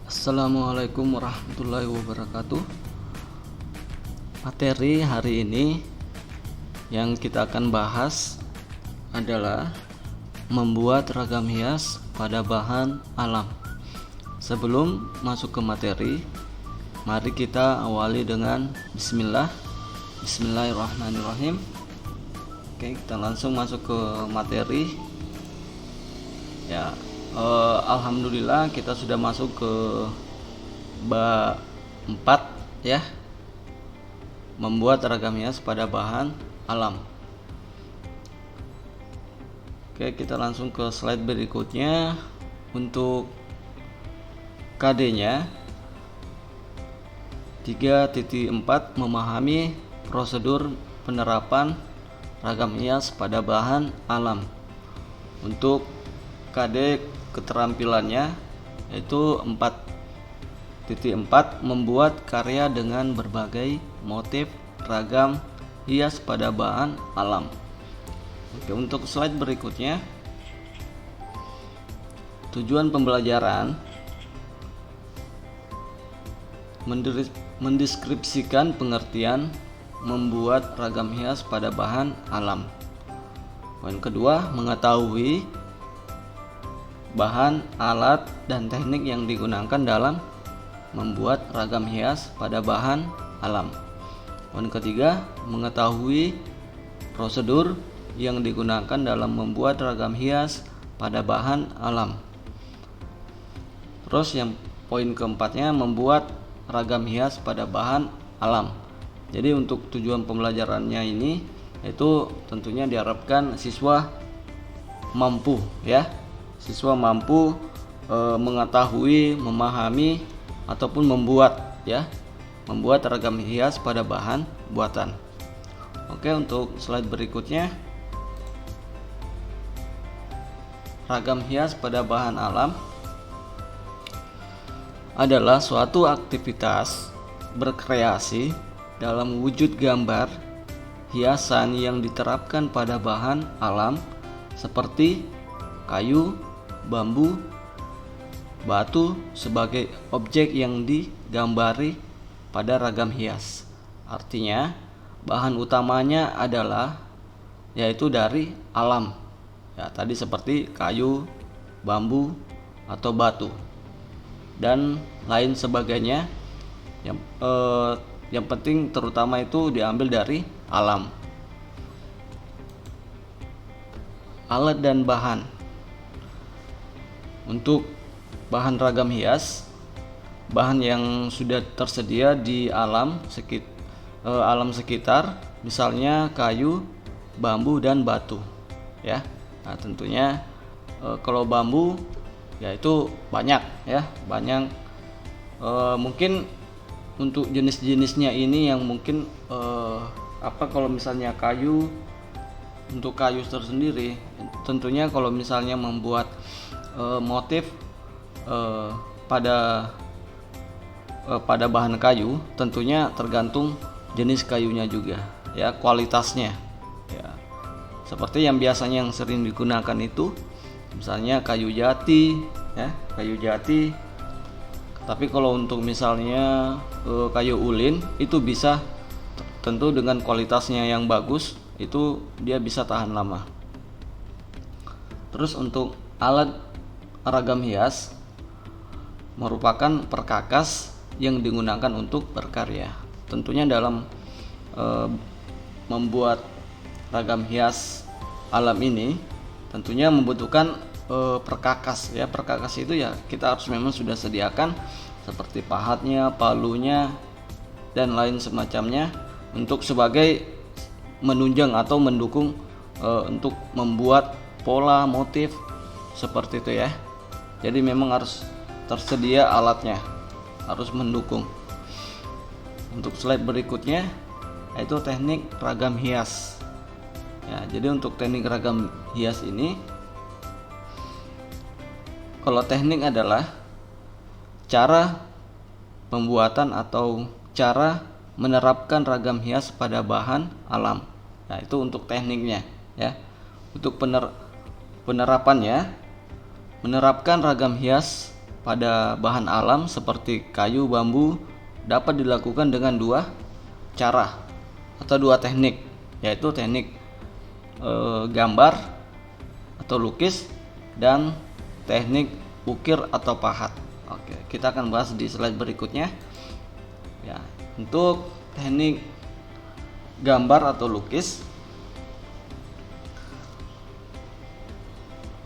Assalamualaikum warahmatullahi wabarakatuh. Materi hari ini yang kita akan bahas adalah membuat ragam hias pada bahan alam. Sebelum masuk ke materi, mari kita awali dengan Bismillahirrahmanirrahim. Oke, kita langsung masuk ke materi. Ya, alhamdulillah kita sudah masuk ke bab 4 ya. Membuat ragam hias pada bahan alam. Oke, kita langsung ke slide berikutnya. Untuk KD-nya 3.4 memahami prosedur penerapan ragam hias pada bahan alam. Untuk KD keterampilannya yaitu 4.4 membuat karya dengan berbagai motif ragam hias pada bahan alam. Oke, untuk slide berikutnya, tujuan pembelajaran mendeskripsikan pengertian membuat ragam hias pada bahan alam. Poin kedua, mengetahui bahan, alat, dan teknik yang digunakan dalam membuat ragam hias pada bahan alam. Poin ketiga, mengetahui prosedur yang digunakan dalam membuat ragam hias pada bahan alam. Terus yang poin keempatnya, membuat ragam hias pada bahan alam. Jadi untuk tujuan pembelajarannya ini itu tentunya diharapkan siswa mampu ya. Siswa mampu mengetahui, memahami ataupun membuat ragam hias pada bahan buatan. Oke, untuk slide berikutnya, ragam hias pada bahan alam adalah suatu aktivitas berkreasi dalam wujud gambar hiasan yang diterapkan pada bahan alam seperti kayu, bambu, batu sebagai objek yang digambari pada ragam hias. Artinya, bahan utamanya adalah yaitu dari alam. Ya, tadi seperti kayu, bambu, atau batu dan lain sebagainya. Yang penting terutama itu diambil dari alam. Alat dan bahan. Untuk bahan ragam hias, bahan yang sudah tersedia di alam sekitar, misalnya kayu, bambu, dan batu ya. Nah, tentunya kalau bambu ya itu banyak. Mungkin untuk jenis-jenisnya ini yang mungkin kalau misalnya kayu, untuk kayu tersendiri tentunya kalau misalnya membuat motif pada bahan kayu, tentunya tergantung jenis kayunya juga ya, kualitasnya ya. Seperti yang biasanya yang sering digunakan itu misalnya kayu jati ya, kayu jati. Tapi kalau untuk misalnya kayu ulin itu bisa tentu dengan kualitasnya yang bagus itu dia bisa tahan lama. Terus untuk alat ragam hias merupakan perkakas yang digunakan untuk berkarya. Tentunya dalam membuat ragam hias alam ini tentunya membutuhkan perkakas ya. Perkakas itu ya kita harus memang sudah sediakan seperti pahatnya, palunya, dan lain semacamnya untuk sebagai menunjang atau mendukung untuk membuat pola motif seperti itu ya. Jadi memang harus tersedia alatnya, harus mendukung. Untuk slide berikutnya yaitu teknik ragam hias. Ya, jadi untuk teknik ragam hias ini, kalau teknik adalah cara pembuatan atau cara menerapkan ragam hias pada bahan alam. Nah, itu untuk tekniknya ya. Untuk penerapannya, menerapkan ragam hias pada bahan alam seperti kayu, bambu dapat dilakukan dengan dua cara atau dua teknik, yaitu teknik gambar atau lukis dan teknik ukir atau pahat. Oke, kita akan bahas di slide berikutnya. Ya, untuk teknik gambar atau lukis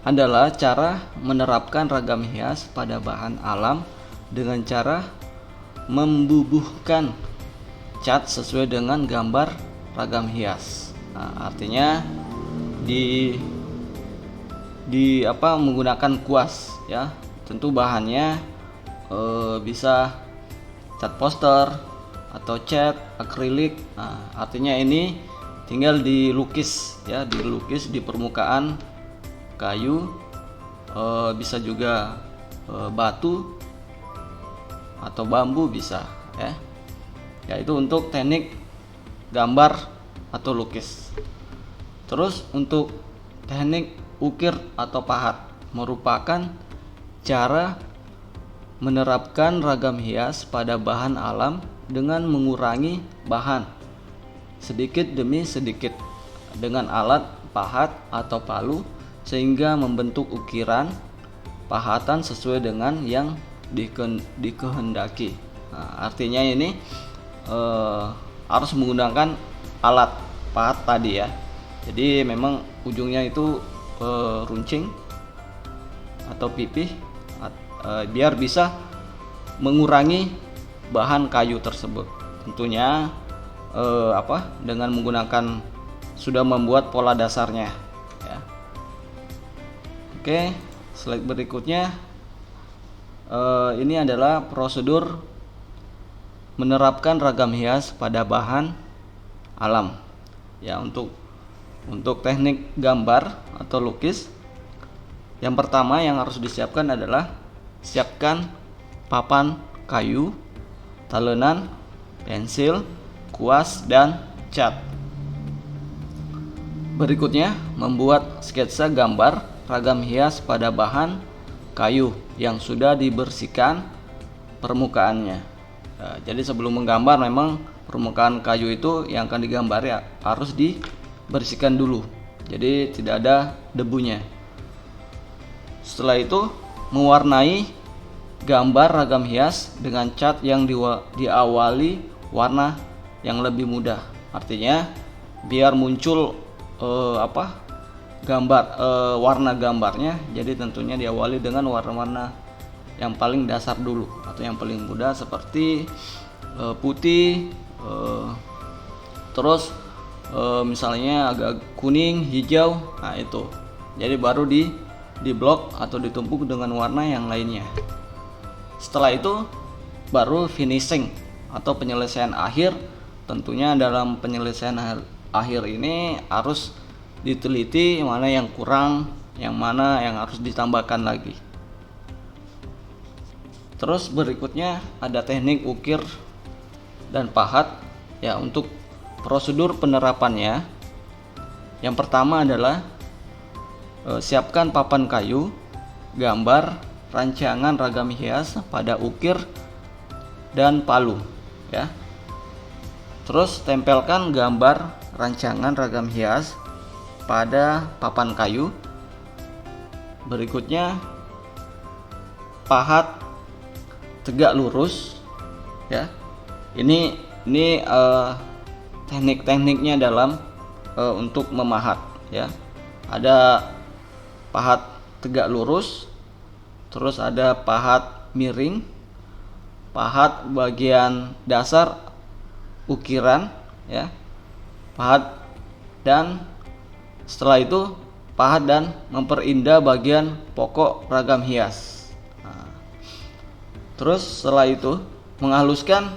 adalah cara menerapkan ragam hias pada bahan alam dengan cara membubuhkan cat sesuai dengan gambar ragam hias. Nah, artinya menggunakan kuas ya. Tentu bahannya bisa cat poster atau cat akrilik. Nah, artinya ini tinggal dilukis ya, dilukis di permukaan kayu, bisa juga batu atau bambu bisa ya. Yaitu untuk teknik gambar atau lukis. Terus untuk teknik ukir atau pahat merupakan cara menerapkan ragam hias pada bahan alam dengan mengurangi bahan sedikit demi sedikit dengan alat pahat atau palu, sehingga membentuk ukiran pahatan sesuai dengan yang dikehendaki. Nah, artinya ini harus menggunakan alat pahat tadi ya. Jadi memang ujungnya itu runcing atau pipih biar bisa mengurangi bahan kayu tersebut. Tentunya dengan menggunakan sudah membuat pola dasarnya ya. Oke, slide berikutnya ini adalah prosedur menerapkan ragam hias pada bahan alam ya. Untuk teknik gambar atau lukis, yang pertama yang harus disiapkan adalah siapkan papan kayu, talenan, pensil, kuas, dan cat. Berikutnya, membuat sketsa gambar ragam hias pada bahan kayu yang sudah dibersihkan permukaannya. Nah, jadi sebelum menggambar memang permukaan kayu itu yang akan digambar ya harus dibersihkan dulu, jadi tidak ada debunya. Setelah itu mewarnai gambar ragam hias dengan cat yang diawali warna yang lebih mudah. Artinya biar muncul warna gambarnya, jadi tentunya diawali dengan warna-warna yang paling dasar dulu atau yang paling mudah seperti putih, terus misalnya agak kuning, hijau. Nah itu jadi baru di blok atau ditumpuk dengan warna yang lainnya. Setelah itu baru finishing atau penyelesaian akhir. Tentunya dalam penyelesaian akhir ini harus diteliti mana yang kurang, yang mana yang harus ditambahkan lagi. Terus berikutnya ada teknik ukir dan pahat ya. Untuk prosedur penerapannya, yang pertama adalah siapkan papan kayu, gambar rancangan ragam hias pada ukir dan palu ya. Terus tempelkan gambar rancangan ragam hias pada papan kayu. Berikutnya pahat tegak lurus ya. Ini teknik-tekniknya dalam untuk memahat ya. Ada pahat tegak lurus, terus ada pahat miring, pahat bagian dasar ukiran ya, pahat, dan setelah itu pahat dan memperindah bagian pokok ragam hias. Nah, terus setelah itu menghaluskan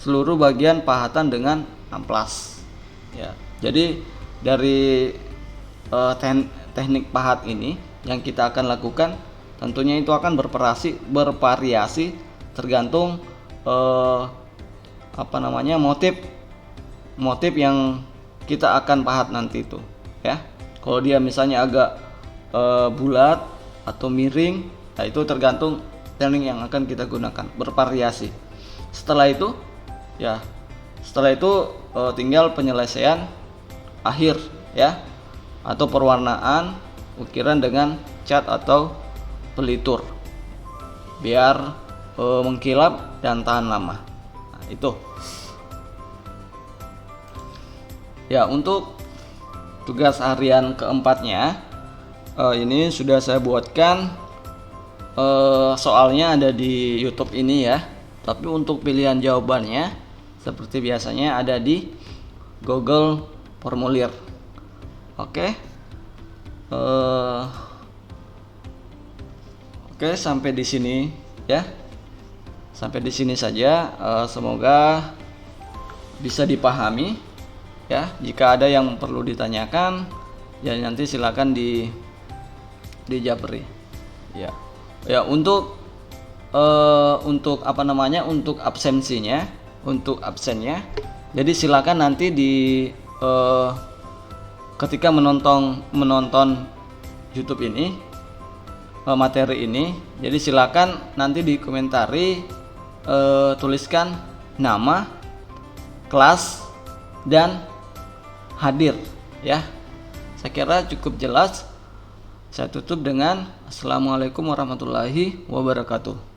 seluruh bagian pahatan dengan amplas ya. Jadi dari teknik pahat ini yang kita akan lakukan tentunya itu akan bervariasi tergantung motif yang kita akan pahat nanti itu ya. Kalau dia misalnya agak bulat atau miring, nah itu tergantung teknik yang akan kita gunakan, bervariasi. Setelah itu tinggal penyelesaian akhir ya, atau perwarnaan ukiran dengan cat atau pelitur biar mengkilap dan tahan lama. Nah, itu ya. Untuk tugas harian keempatnya, ini sudah saya buatkan, soalnya ada di YouTube ini ya, tapi untuk pilihan jawabannya seperti biasanya ada di Google Formulir. Oke, sampai di sini ya. Sampai di sini saja. Semoga bisa dipahami ya. Jika ada yang perlu ditanyakan, ya nanti silakan dijabri. Ya. Ya, untuk untuk absensinya, untuk absennya. Jadi silakan nanti ketika menonton YouTube ini, materi ini, jadi silakan nanti di komentari tuliskan nama, kelas, dan hadir ya. Saya kira cukup jelas. Saya tutup dengan Assalamualaikum warahmatullahi wabarakatuh.